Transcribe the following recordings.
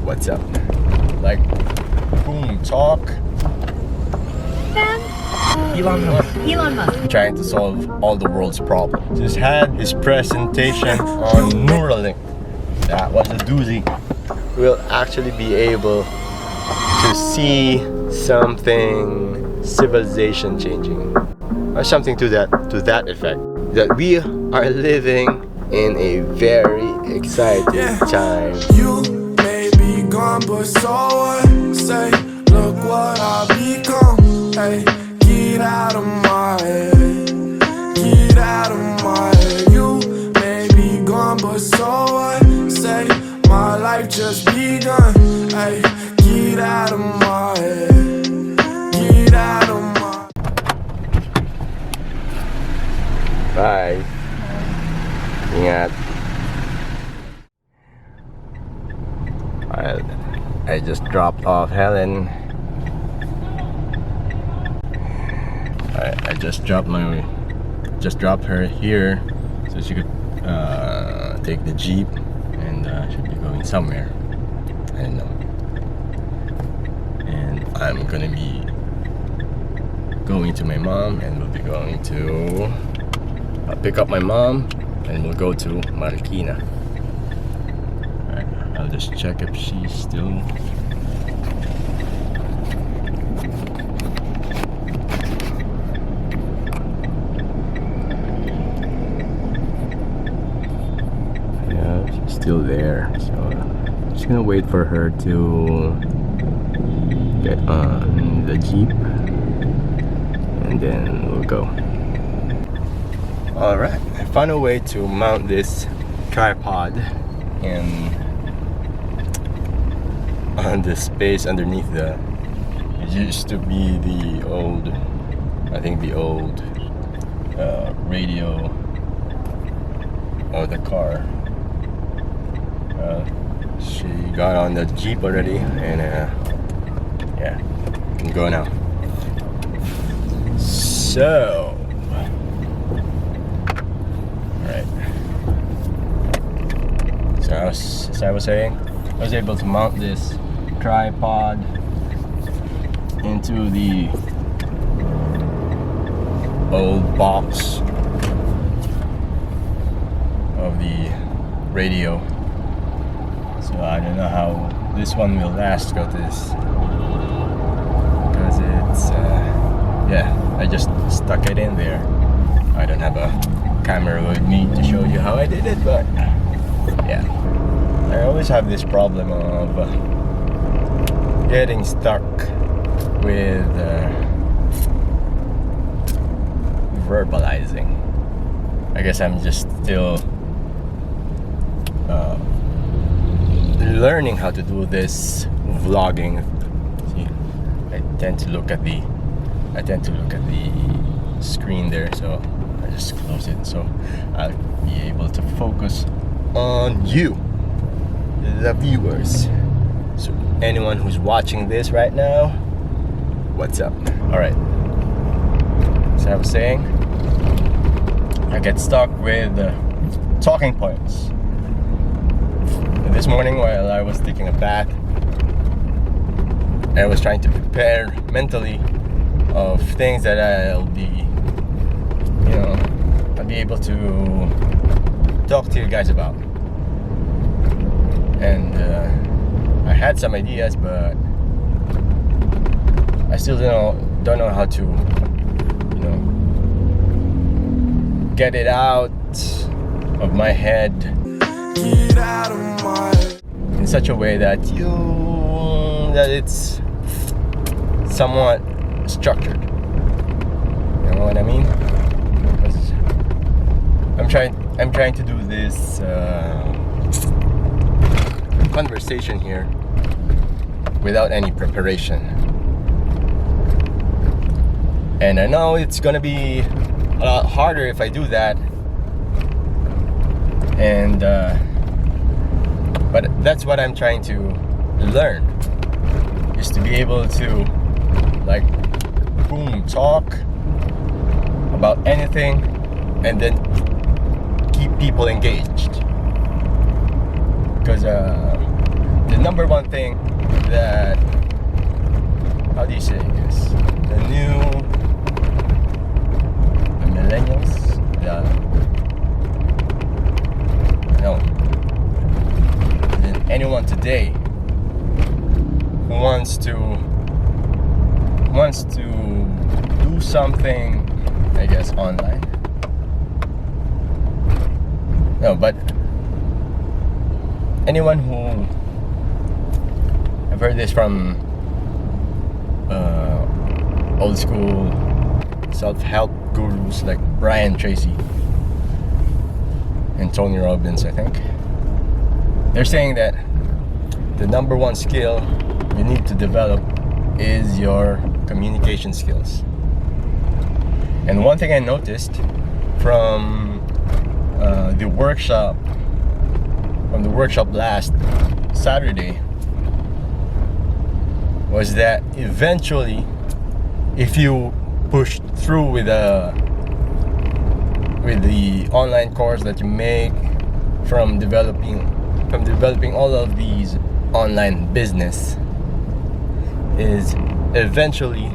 What's up? Like, boom, talk. Elon Musk. Trying to solve all the world's problems. Just had his presentation on Neuralink. That was a doozy. We'll actually be able to see something civilization changing, or something to that effect. That we are living in a very exciting time. You may be gone, but so what? Say, look what I've become. Hey, get out of my head. Get out of my head. You may be gone, but so what? Say, my life just begun. Hey, get out of my head. Get out of my. Bye. Ingat. I just dropped off Helen. I just dropped her here so she could take the Jeep and should be going somewhere. I don't know. And I'm gonna be going to my mom, and we'll be going to pick up my mom, and we'll go to Marikina. Alright, I'll just check if she's still. Yeah, she's still there. So I'm just gonna wait for her to get on the Jeep, and then we'll go. Alright, I found a way to mount this tripod on the space underneath it used to be the old, I think the old radio of the car. She got on the Jeep already, and yeah, can go now. So as I was saying, I was able to mount this tripod into the old box of the radio. So I don't know how this one will last because it's yeah, I just stuck it in there. I don't have a camera with me to show you how I did it, but yeah, I always have this problem of getting stuck with verbalizing. I guess I'm just still learning how to do this vlogging. See, I tend to look at the screen there, so I just close it so I'll be able to focus on you, the viewers. So anyone who's watching this right now, what's up? Alright, so I was saying, I get stuck with talking points. And this morning while I was taking a bath, I was trying to prepare mentally of things that I'll be able to talk to you guys about. And I had some ideas, but I still don't know how to get it out of my head in such a way that it's somewhat structured. You know what I mean? Because I'm trying to do this conversation here without any preparation, and I know it's gonna be a lot harder if I do that, and but that's what I'm trying to learn, is to be able to like boom talk about anything and then keep people engaged, because the number one thing that, how do you say this? The millennials, anyone today who wants to do something, I guess, online. No, but anyone who, I've heard this from old school self-help gurus like Brian Tracy and Tony Robbins, I think. They're saying that the number one skill you need to develop is your communication skills. And one thing I noticed from the workshop last Saturday was that eventually, if you push through with the online course that you make from developing all of these online business, is eventually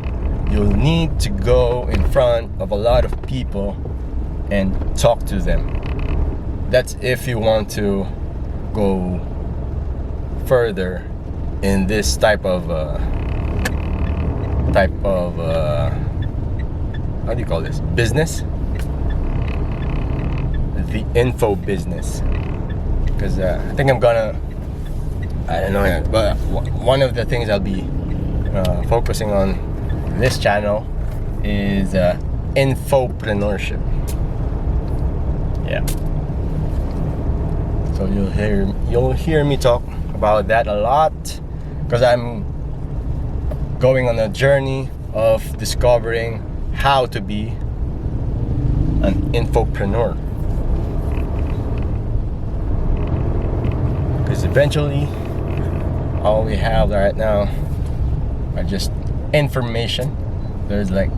you'll need to go in front of a lot of people and talk to them. That's if you want to go further in this type of how do you call this? Business? The info business. Because I think I don't know yet, but one of the things I'll be focusing on this channel is infopreneurship. Yeah. So you'll hear me talk about that a lot, because I'm going on a journey of discovering how to be an infopreneur. Because eventually, all we have right now are just information. There's like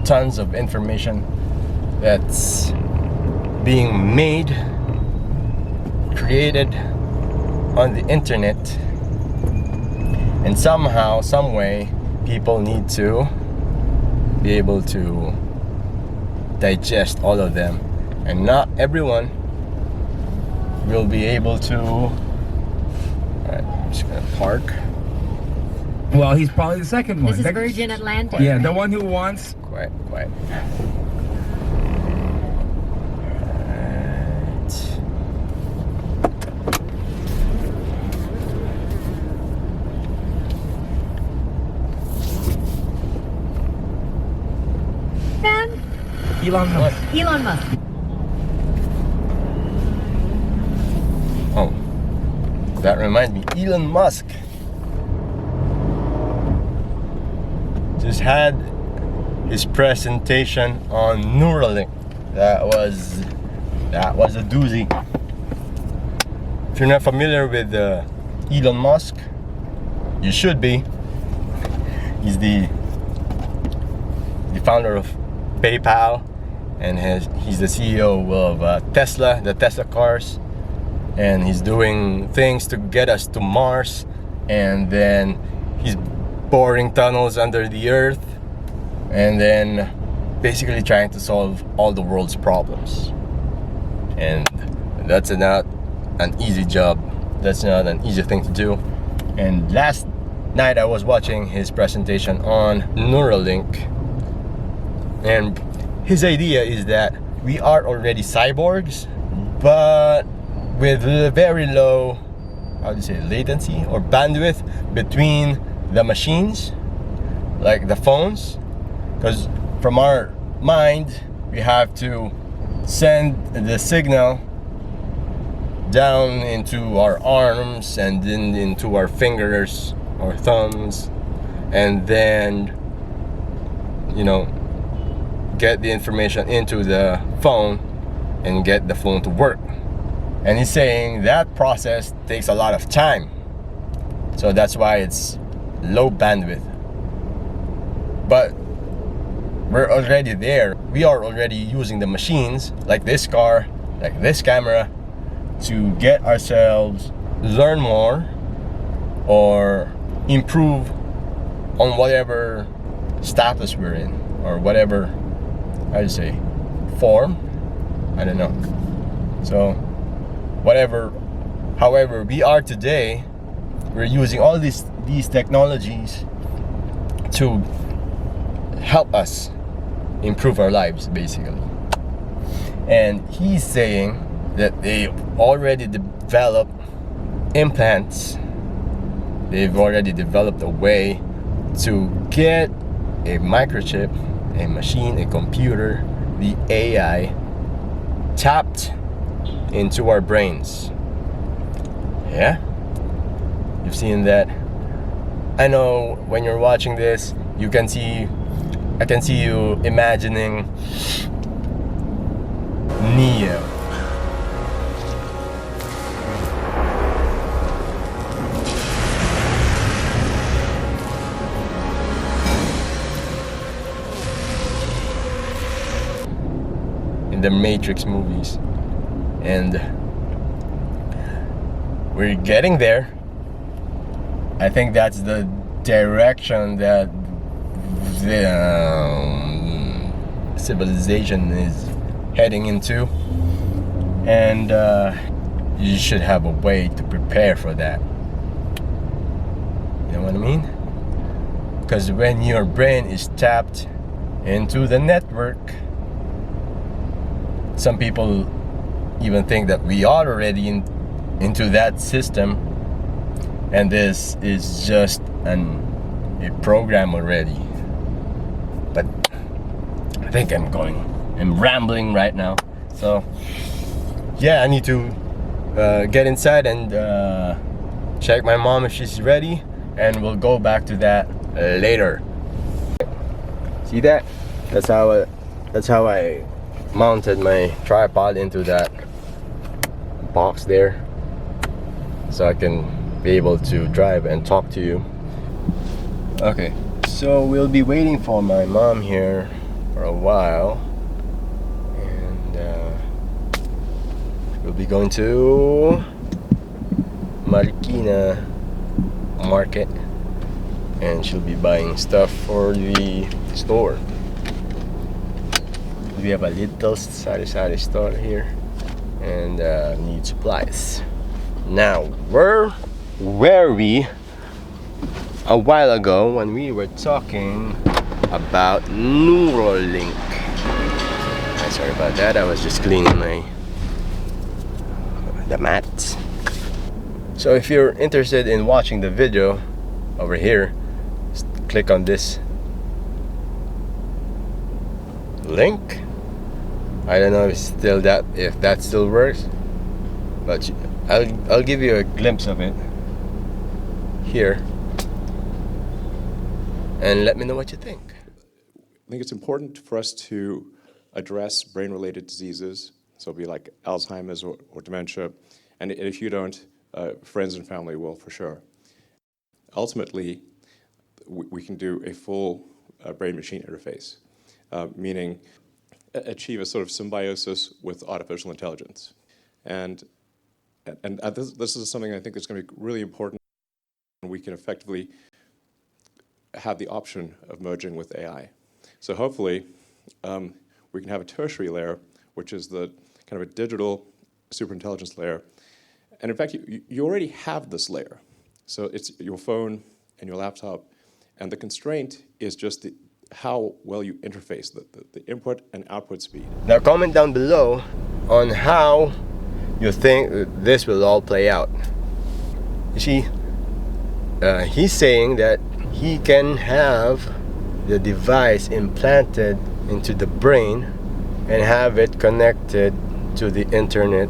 tons of information that's being made, created on the internet, and somehow, some way, people need to be able to digest all of them, and not everyone will be able to. Alright, I'm just gonna park. Well, he's probably the second one. This is Virgin Atlantic. Yeah, the one who wants. Quiet. Right. Elon Musk. Elon Musk. Oh, that reminds me, Elon Musk just had his presentation on Neuralink. That was a doozy. If you're not familiar with Elon Musk, you should be. He's the founder of PayPal, and he's the CEO of Tesla, the Tesla cars, and he's doing things to get us to Mars, and then he's boring tunnels under the earth, and then basically trying to solve all the world's problems. And that's not an easy job. That's not an easy thing to do. And last night I was watching his presentation on Neuralink, and his idea is that we are already cyborgs, but with a very low, how do you say, latency or bandwidth between the machines, like the phones. Because from our mind, we have to send the signal down into our arms and then into our fingers or thumbs, and then, you know, get the information into the phone and get the phone to work. And he's saying that process takes a lot of time, so that's why it's low bandwidth. But we're already there. We are already using the machines, like this car, like this camera, to get ourselves learn more or improve on whatever status we're in, or whatever, how do you say, form, I don't know. So however we are today, we're using all these technologies to help us improve our lives, basically. And he's saying that they already developed implants, they've already developed a way to get a microchip, a machine, a computer, the AI tapped into our brains. Yeah, you've seen that. I know when you're watching this, I can see you imagining Neo. In the Matrix movies. And we're getting there. I think that's the direction that the civilization is heading into, and you should have a way to prepare for that. You know what I mean? Because when your brain is tapped into the network, some people even think that we are already into that system, and this is just a program already. But I think I'm rambling right now. So yeah, I need to get inside and check my mom if she's ready, and we'll go back to that later. See that? That's how I mounted my tripod into that box there, so I can be able to drive and talk to you. Okay, so we'll be waiting for my mom here for a while, and we'll be going to Marikina Market, and she'll be buying stuff for the store. We have a little sari-sari store here, and need supplies. Now, where were we a while ago when we were talking about Neuralink? Sorry about that, I was just cleaning the mat. So if you're interested in watching the video over here, just click on this link. I don't know if that still works, but I'll give you a glimpse of it here, and let me know what you think. I think it's important for us to address brain-related diseases, so it'll be like Alzheimer's or dementia, and if you don't, friends and family will for sure. Ultimately, we can do a full brain-machine interface, meaning achieve a sort of symbiosis with artificial intelligence. And this is something I think that's going to be really important. We can effectively have the option of merging with AI. So hopefully, we can have a tertiary layer, which is the kind of a digital superintelligence layer. And in fact, you already have this layer. So it's your phone and your laptop, and the constraint is just how well you interface, the input and output speed. Now comment down below on how you think this will all play out. You see, he's saying that he can have the device implanted into the brain and have it connected to the internet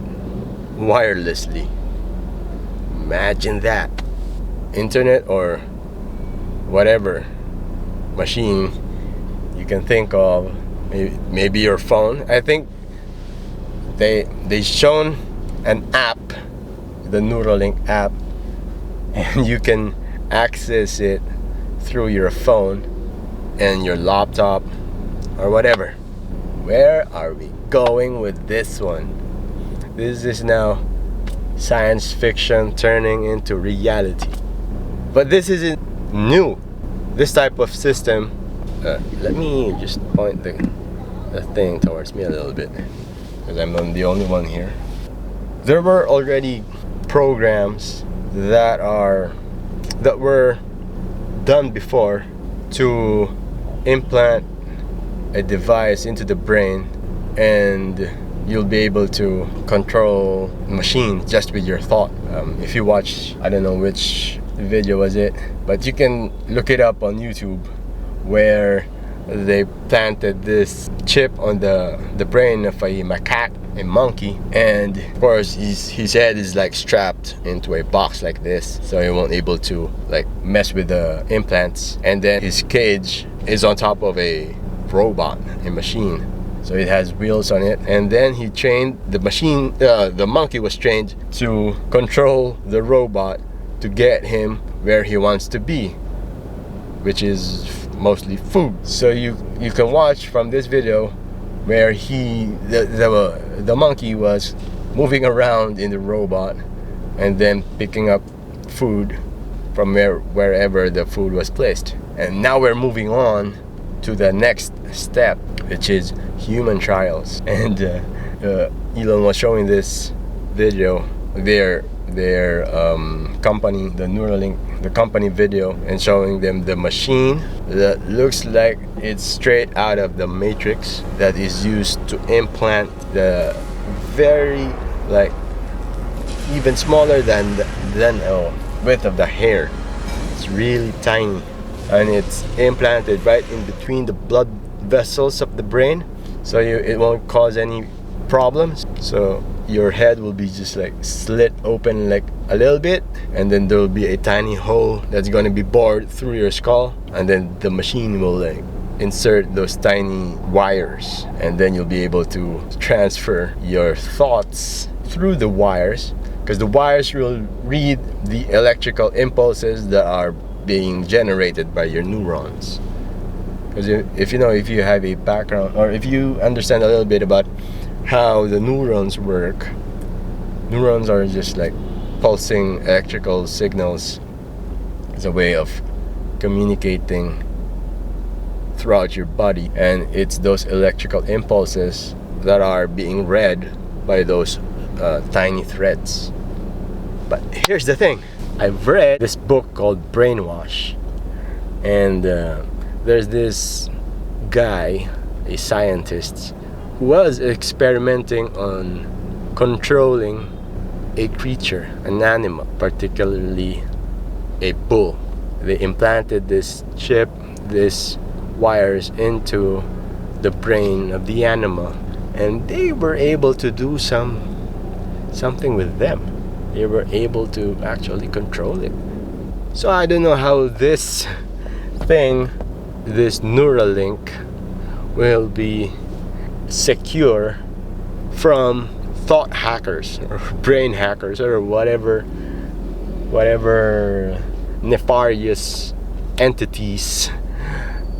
wirelessly. Imagine that. Internet or whatever machine you can think of, maybe your phone. I think they shown an app, the Neuralink app, and you can access it through your phone and your laptop or whatever. Where are we going with this one? This is now science fiction turning into reality. But this isn't new. This type of system, let me just point the thing towards me a little bit, because I'm the only one here. There were already programs that were done before to implant a device into the brain, and you'll be able to control machines just with your thought. If you watch, I don't know which video was it, but you can look it up on YouTube, where they planted this chip on the brain of a macaque, a monkey, and of course his head is like strapped into a box like this, so he won't able to like mess with the implants. And then his cage is on top of a robot, a machine, so it has wheels on it. And then he trained the machine, the monkey was trained to control the robot to get him where he wants to be, which is mostly food. So you can watch from this video where the monkey was moving around in the robot and then picking up food from wherever the food was placed. And now we're moving on to the next step, which is human trials. And Elon was showing this video, their company, the Neuralink, the company video, and showing them the machine that looks like it's straight out of the Matrix, that is used to implant the very, like, even smaller than the width of the hair. It's really tiny, and it's implanted right in between the blood vessels of the brain, so it won't cause any problems. So your head will be just like slit open like a little bit, and then there will be a tiny hole that's going to be bored through your skull, and then the machine will like insert those tiny wires, and then you'll be able to transfer your thoughts through the wires, because the wires will read the electrical impulses that are being generated by your neurons. Because if you have a background, or if you understand a little bit about how the neurons work, neurons are just like pulsing electrical signals as a way of communicating throughout your body, and it's those electrical impulses that are being read by those tiny threads. But here's the thing, I've read this book called Brainwash, and there's this guy, a scientist, who was experimenting on controlling a creature, an animal, particularly a bull. They implanted this chip, these wires into the brain of the animal, and they were able to do something with them. They were able to actually control it. So I don't know how this thing, this Neuralink, will be secure from thought hackers or brain hackers or whatever nefarious entities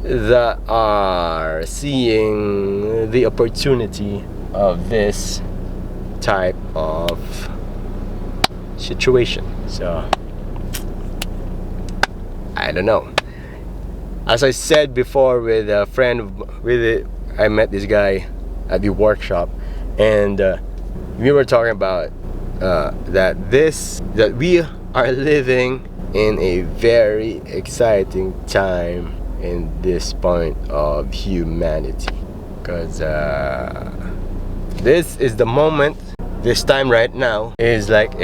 that are seeing the opportunity of this type of situation. So I don't know. As I said before, with a friend, I met this guy at the workshop, and we were talking about that we are living in a very exciting time in this point of humanity, because this is the moment. This time right now is like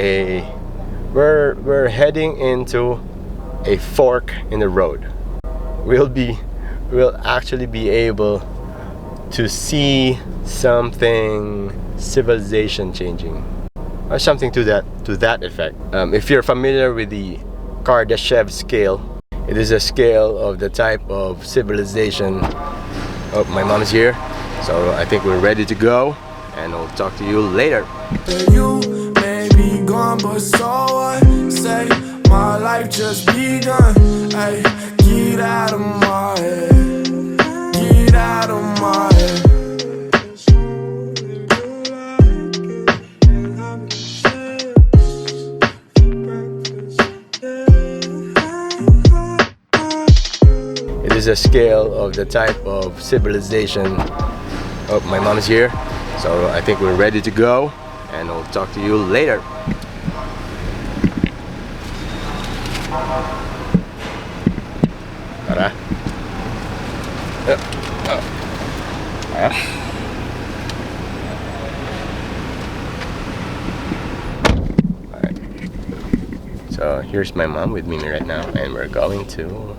we're heading into a fork in the road. We'll actually be able to see something civilization changing, or something to that effect. If you're familiar with the Kardashev scale, it is a scale of the type of civilization. Oh, my mom's here, so I think we're ready to go, and I'll talk to you later. You may be gone, but so what? Say my life just begun. Ay, get out of my head. Get out of my head. is a scale of the type of civilization. Oh, my mom's here, so I think we're ready to go, and I'll talk to you later. Tara. Alright. So here's my mom with me right now, and we're going to